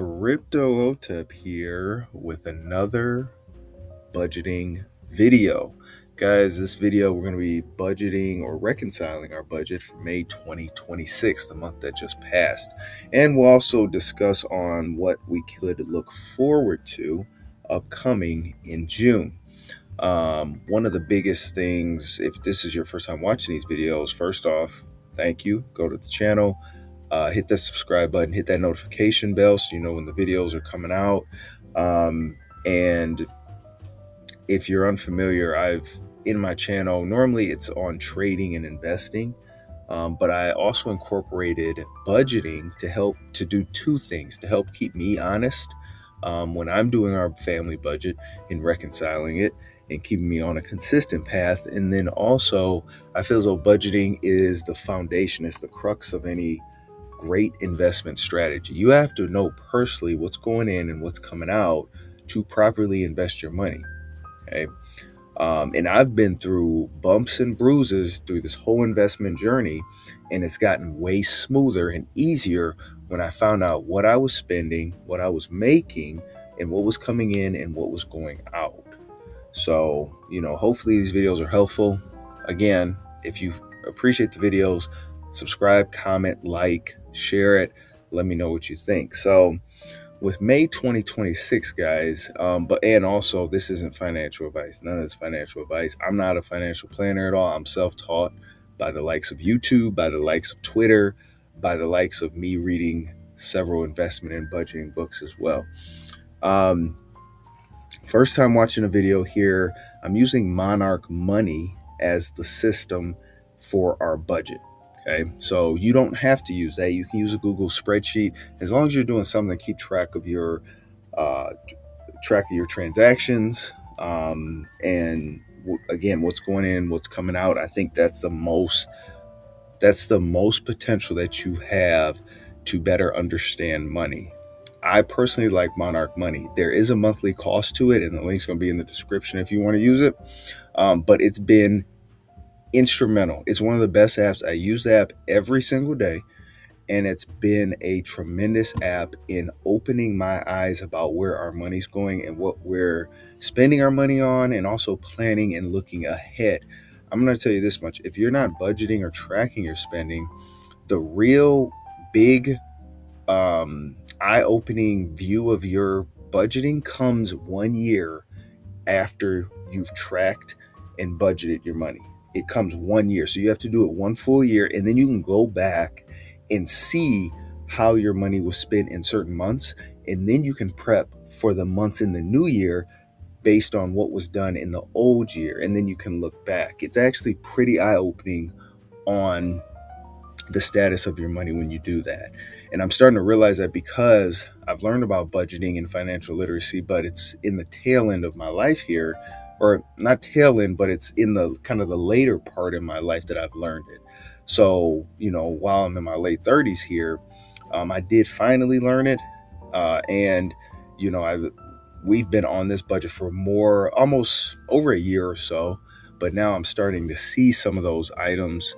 Crypto Otep here with another budgeting video. Guys, this video we're going to be budgeting or reconciling our budget for May 2026, the month that just passed. And we'll also discuss on what we could look forward to upcoming in June. One of the biggest things, if this is your first time watching these videos, first off, thank you. Go to the channel. Hit that subscribe button, hit that notification bell so you know when the videos are coming out. And if you're unfamiliar, in my channel, normally it's on trading and investing, but I also incorporated budgeting to do two things to help keep me honest when I'm doing our family budget and reconciling it and keeping me on a consistent path. And then also, I feel as though budgeting is the foundation, it's the crux of any great investment strategy. You have to know personally what's going in and what's coming out to properly invest your money. Okay. And I've been through bumps and bruises through this whole investment journey, and it's gotten way smoother and easier when I found out what I was spending, what I was making, and what was coming in and what was going out. So, hopefully these videos are helpful. Again, if you appreciate the videos, subscribe, comment, like, share it, let me know what you think. So with May 2026, guys, and also this isn't financial advice. None of this financial advice. I'm not a financial planner at all. I'm self-taught by the likes of YouTube, by the likes of Twitter, by the likes of me reading several investment and budgeting books as well. First time watching a video here, I'm using Monarch Money as the system for our budget. Okay, so you don't have to use that. You can use a Google spreadsheet as long as you're doing something to keep track of your transactions. And again, what's going in, what's coming out. I think that's the most potential that you have to better understand money. I personally like Monarch Money. There is a monthly cost to it, and the link's going to be in the description if you want to use it. But it's been instrumental. It's one of the best apps. I use the app every single day, and it's been a tremendous app in opening my eyes about where our money's going and what we're spending our money on, and also planning and looking ahead. I'm going to tell you this much. If you're not budgeting or tracking your spending, the real big eye-opening view of your budgeting comes 1 year after you've tracked and budgeted your money. It comes 1 year. So you have to do it one full year, and then you can go back and see how your money was spent in certain months. And then you can prep for the months in the new year based on what was done in the old year. And then you can look back. It's actually pretty eye-opening on the status of your money when you do that. And I'm starting to realize that because I've learned about budgeting and financial literacy, but it's in the tail end of my life here, or not tail end, but it's in the kind of the later part in my life that I've learned it. So, while I'm in my late 30s here, I did finally learn it. And, we've been on this budget for almost over a year or so, but now I'm starting to see some of those items.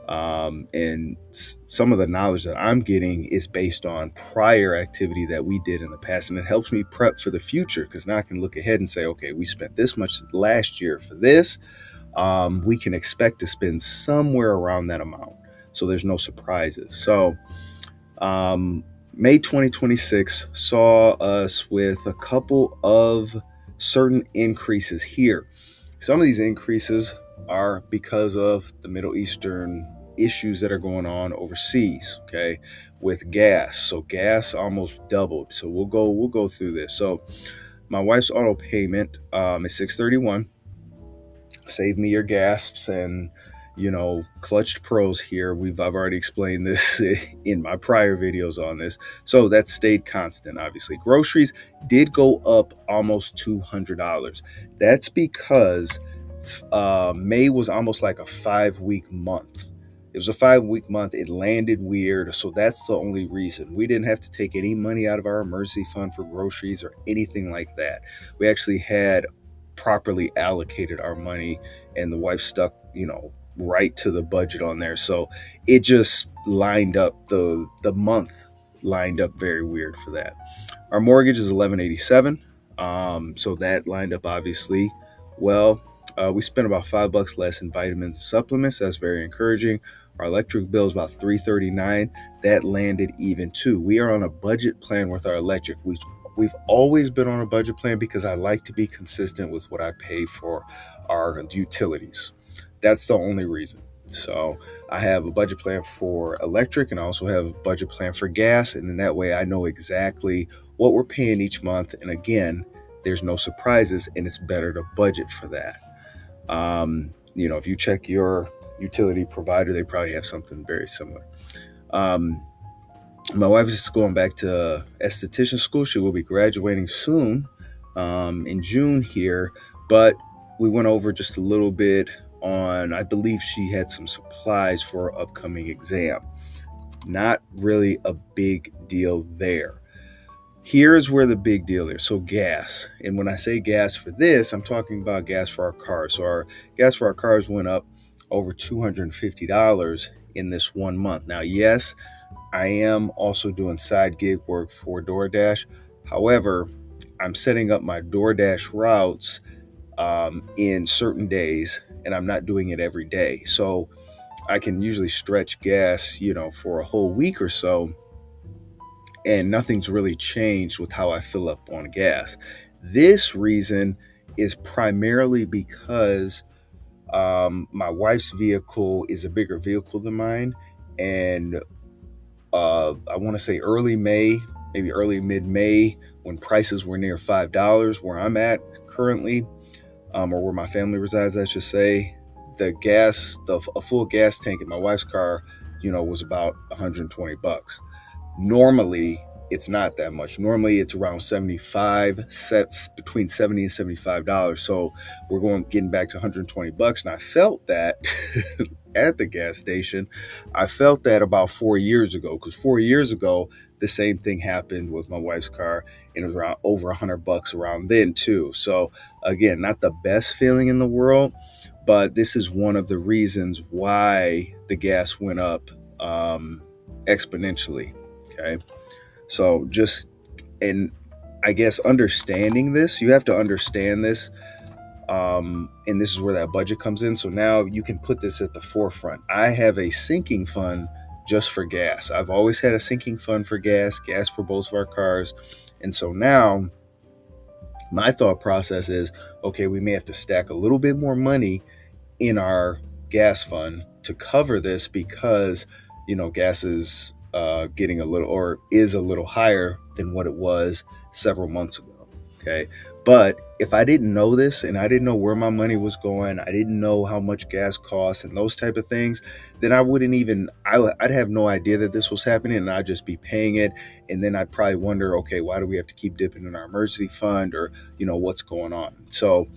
And some of the knowledge that I'm getting is based on prior activity that we did in the past. And it helps me prep for the future, because now I can look ahead and say, okay, we spent this much last year for this. We can expect to spend somewhere around that amount, so there's no surprises. So May 2026 saw us with a couple of certain increases here. Some of these increases are because of the Middle Eastern issues that are going on overseas, okay, with gas. So gas almost doubled. So we'll go through this. So my wife's auto payment is $631. Save me your gasps and clutched pros here. I've already explained this in my prior videos on this. So that stayed constant. Obviously, groceries did go up almost $200. That's because May was almost like a 5-week month. It was a 5-week month. It landed weird. So that's the only reason. We didn't have to take any money out of our emergency fund for groceries or anything like that. We actually had properly allocated our money, and the wife stuck, right to the budget on there. So it just lined up, the month lined up very weird for that. Our mortgage is 1187. So that lined up obviously well. We spent about $5 less in vitamins and supplements. That's very encouraging. Our electric bill is about $339. That landed even too. We are on a budget plan with our electric. We've always been on a budget plan because I like to be consistent with what I pay for our utilities. That's the only reason. So I have a budget plan for electric, and I also have a budget plan for gas. And then that way I know exactly what we're paying each month. And again, there's no surprises, and it's better to budget for that. If you check your utility provider, they probably have something very similar. Um, my wife is going back to esthetician school. She will be graduating soon, in June here, but we went over just a little bit on, I believe she had some supplies for her upcoming exam. Not really a big deal there. Here's where the big deal is. So gas. And when I say gas for this, I'm talking about gas for our cars. So our gas for our cars went up over $250 in this 1 month. Now, yes, I am also doing side gig work for DoorDash. However, I'm setting up my DoorDash routes in certain days, and I'm not doing it every day. So I can usually stretch gas, for a whole week or so, and nothing's really changed with how I fill up on gas. This reason is primarily because my wife's vehicle is a bigger vehicle than mine, and I want to say early May, maybe early mid-May, when prices were near $5, where I'm at currently, or where my family resides, I should say, a full gas tank in my wife's car, was about $120. Normally, it's not that much. Normally, it's around 75 cents, between $70 and $75. So we're getting back to $120. And I felt that at the gas station. I felt that about 4 years ago, because 4 years ago, the same thing happened with my wife's car, and it was around over $100 around then too. So again, not the best feeling in the world, but this is one of the reasons why the gas went up exponentially. Okay. So and I guess understanding this, you have to understand this. And this is where that budget comes in. So now you can put this at the forefront. I have a sinking fund just for gas. I've always had a sinking fund for gas for both of our cars. And so now my thought process is, okay, we may have to stack a little bit more money in our gas fund to cover this, because, gas is getting is a little higher than what it was several months ago. Okay. But if I didn't know this, and I didn't know where my money was going, I didn't know how much gas costs and those type of things, then I'd have no idea that this was happening, and I'd just be paying it. And then I'd probably wonder, okay, why do we have to keep dipping in our emergency fund, or, what's going on? So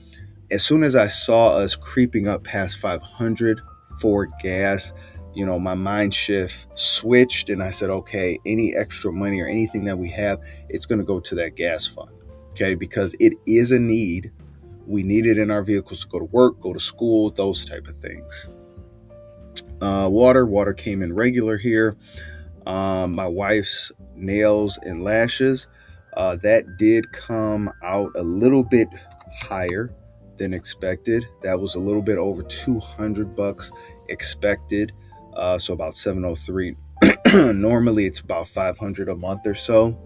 as soon as I saw us creeping up past 500 for gas, my mind shift switched, and I said, okay, any extra money or anything that we have, it's going to go to that gas fund. Okay, because it is a need. We need it in our vehicles to go to work, go to school, those type of things. Water came in regular here. My wife's nails and lashes, that did come out a little bit higher than expected. That was a little bit over $200 expected. So about 703. Normally it's about 500 a month or so.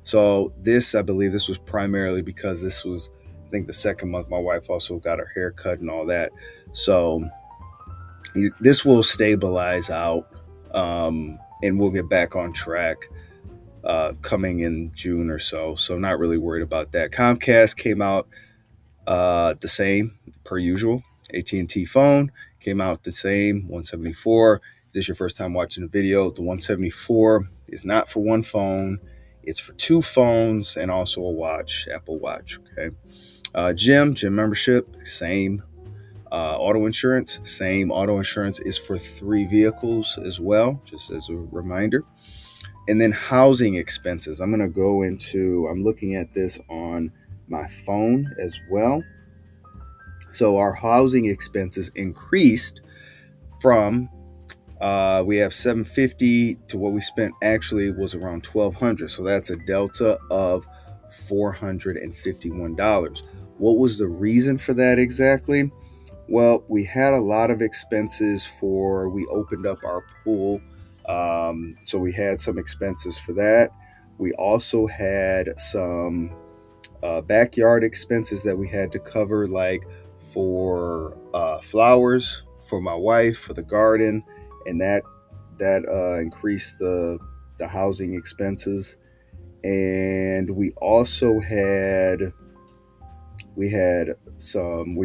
So I believe this was primarily because this was, I think, the second month my wife also got her hair cut and all that. So this will stabilize out, and we'll get back on track coming in June or so. So not really worried about that. Comcast came out the same per usual. AT&T phone came out the same, 174. If this is your first time watching the video, the 174 is not for one phone. It's for two phones and also a watch, Apple Watch. Okay. Gym membership, same. Auto insurance, same. Auto insurance is for 3 vehicles as well, just as a reminder. And then housing expenses. I'm looking at this on my phone as well. So our housing expenses increased from we have $750 to what we spent actually was around $1,200. So that's a delta of $451. What was the reason for that exactly? Well, we had a lot of expenses we opened up our pool. So we had some expenses for that. We also had some backyard expenses that we had to cover, like for flowers for my wife, for the garden, and that increased the housing expenses. And we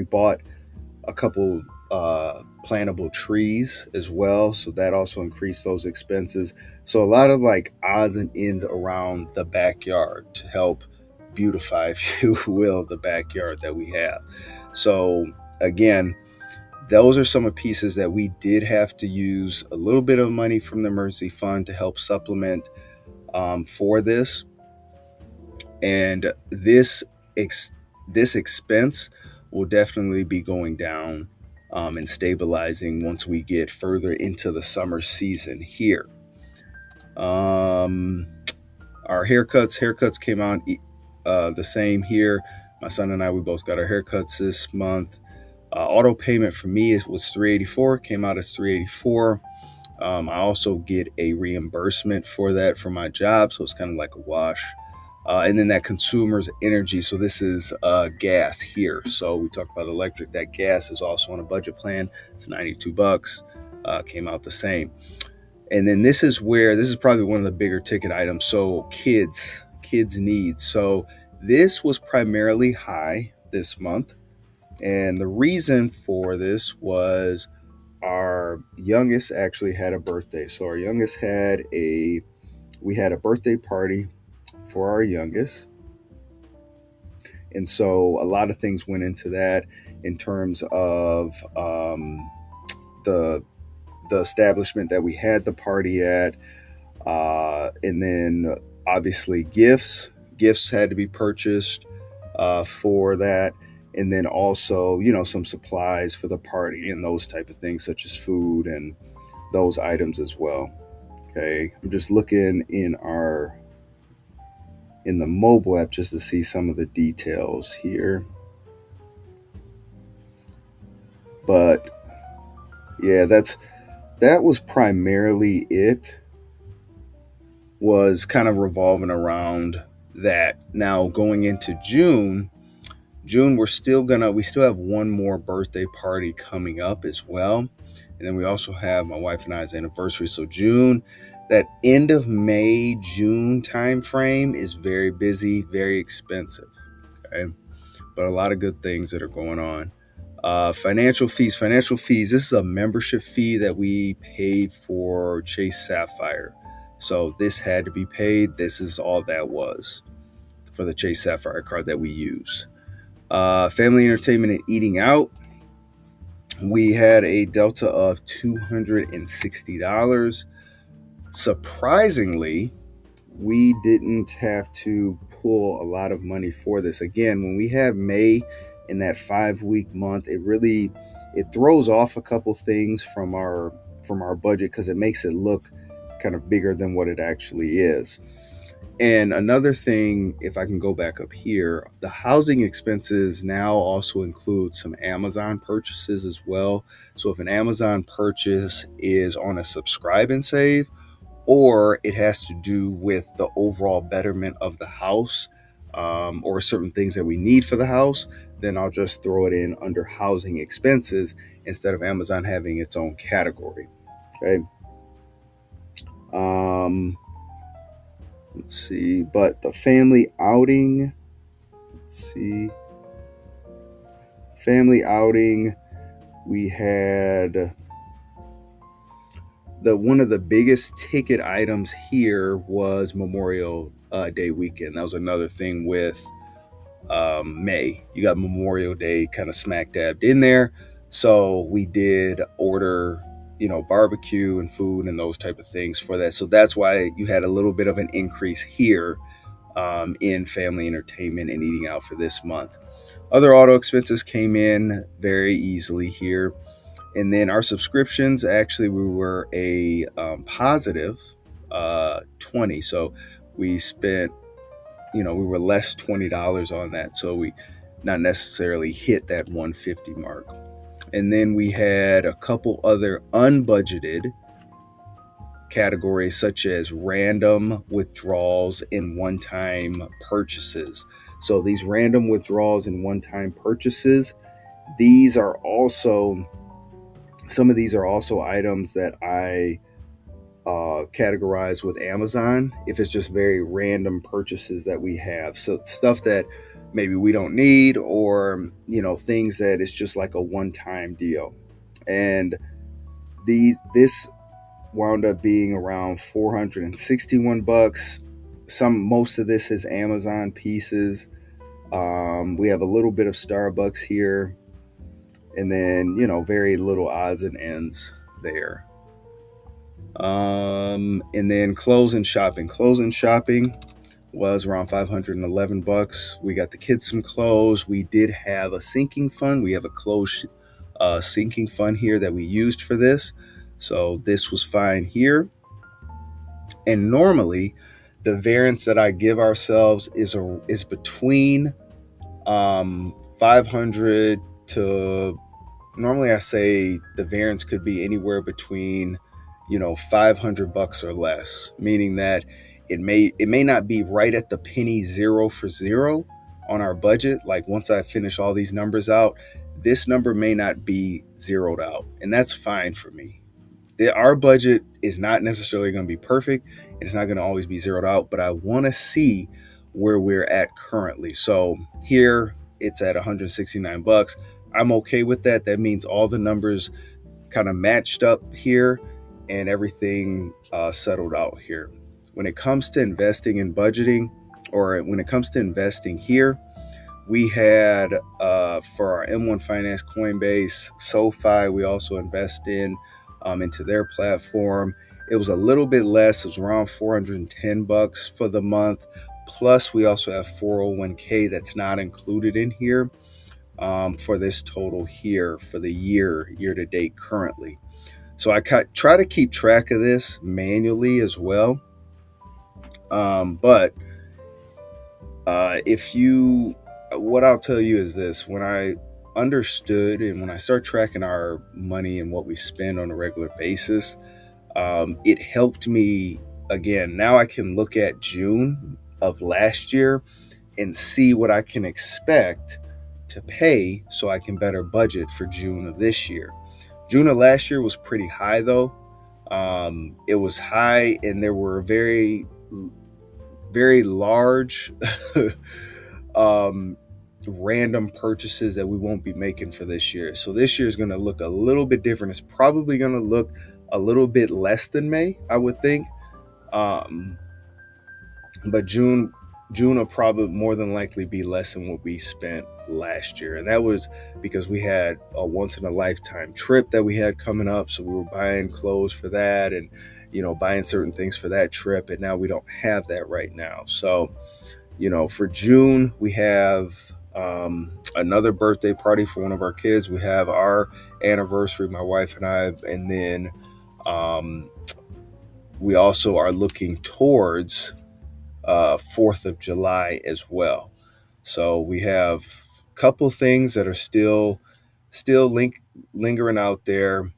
bought a couple plantable trees as well, so that also increased those expenses. So a lot of like odds and ends around the backyard to help beautify, if you will, the backyard that we have. So again, those are some of the pieces that we did have to use a little bit of money from the emergency fund to help supplement for this. And this expense will definitely be going down and stabilizing once we get further into the summer season here. Our haircuts came out the same here. My son and I, we both got our haircuts this month. Auto payment for me was $384. Came out as $384. I also get a reimbursement for that for my job, so it's kind of like a wash. And then that consumer's energy. So this is gas here. So we talked about electric. That gas is also on a budget plan. It's $92. Came out the same. And then this is probably one of the bigger ticket items. So kids needs. So this was primarily high this month. And the reason for this was our youngest actually had a birthday. So our youngest we had a birthday party for our youngest. And so a lot of things went into that in terms of the establishment that we had the party at. And then obviously gifts had to be purchased for that. And then also, some supplies for the party and those type of things, such as food and those items as well. Okay. I'm just looking in the mobile app just to see some of the details here. But yeah, that was primarily it, was kind of revolving around that. Now going into June, we still have one more birthday party coming up as well. And then we also have my wife and I's anniversary. So June, that end of May, June time frame is very busy, very expensive. Okay. But a lot of good things that are going on. Financial fees. This is a membership fee that we paid for Chase Sapphire. So this had to be paid. This is all that was for the Chase Sapphire card that we use. Family entertainment and eating out. We had a delta of $260. Surprisingly, we didn't have to pull a lot of money for this. Again, when we have May in that 5-week month, it throws off a couple things from our budget, because it makes it look kind of bigger than what it actually is. And another thing, if I can go back up here, the housing expenses now also include some Amazon purchases as well. So if an Amazon purchase is on a subscribe and save, or it has to do with the overall betterment of the house, or certain things that we need for the house, then I'll just throw it in under housing expenses instead of Amazon having its own category. Okay. Let's see, but the family outing, we had one of the biggest ticket items here was Memorial Day weekend. That was another thing with May. You got Memorial Day kind of smack dabbed in there. So we did order barbecue and food and those type of things for that. So that's why you had a little bit of an increase here in family entertainment and eating out for this month. Other auto expenses came in very easily here. And then our subscriptions, actually, we were a positive 20. So we spent we were less $20 on that, so we not necessarily hit that 150 mark. And then we had a couple other unbudgeted categories, such as random withdrawals and one-time purchases. So these random withdrawals and one-time purchases, these are also some of these are also items that I categorize with Amazon if it's just very random purchases that we have. So stuff that maybe we don't need, or things that it's just like a one-time deal. And this wound up being around $461. Most of this is Amazon pieces. We have a little bit of Starbucks here, and then very little odds and ends there. And then clothes and shopping. Clothes and shopping was around $511. We got the kids some clothes. We did have a sinking fund. We have a clothes sinking fund here that we used for this. So this was fine here. And normally the variance that I give ourselves is between 500 to, normally I say the variance could be anywhere between $500 or less, meaning that it may not be right at the penny zero for zero on our budget. Like once I finish all these numbers out, this number may not be zeroed out, and that's fine for me. Our budget is not necessarily going to be perfect. It's not going to always be zeroed out, but I want to see where we're at currently. So here it's at $169. I'm okay with that. That means all the numbers kind of matched up here and everything settled out here. When it comes to investing and budgeting, or when it comes to investing here, we had for our M1 Finance, Coinbase, SoFi, we also invest into their platform. It was a little bit less. It was around $410 for the month. Plus, we also have 401k that's not included in here for this total here for the year to date currently. So I try to keep track of this manually as well. But what I'll tell you is this: when I understood and when I start tracking our money and what we spend on a regular basis, it helped me. Again, now I can look at June of last year and see what I can expect to pay, so I can better budget for June of this year. June of last year was pretty high though. It was high, and there were very, very large random purchases that we won't be making for this year. So this year is going to look a little bit different. It's probably going to look a little bit less than May, I would think. But June will probably more than likely be less than what we spent last year. And that was because we had a once in a lifetime trip that we had coming up. So we were buying clothes for that and, buying certain things for that trip. And now we don't have that right now. So, for June, we have another birthday party for one of our kids. We have our anniversary, my wife and I, and then we also are looking towards 4th of July as well. So we have a couple things that are still lingering out there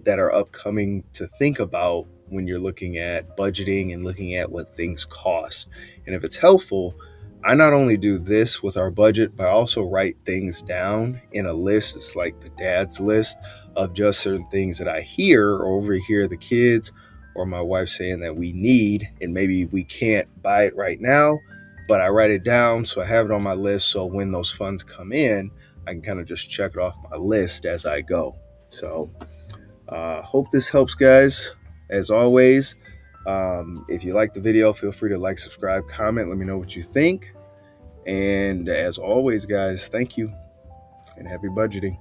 that are upcoming to think about when you're looking at budgeting and looking at what things cost. And if it's helpful, I not only do this with our budget, but I also write things down in a list. It's like the dad's list of just certain things that I hear or overhear the kids or my wife saying that we need, and maybe we can't buy it right now, but I write it down so I have it on my list, so when those funds come in, I can kind of just check it off my list as I go. So hope this helps, guys. As always, if you like the video, feel free to like, subscribe, comment, let me know what you think. And as always, guys, thank you and happy budgeting.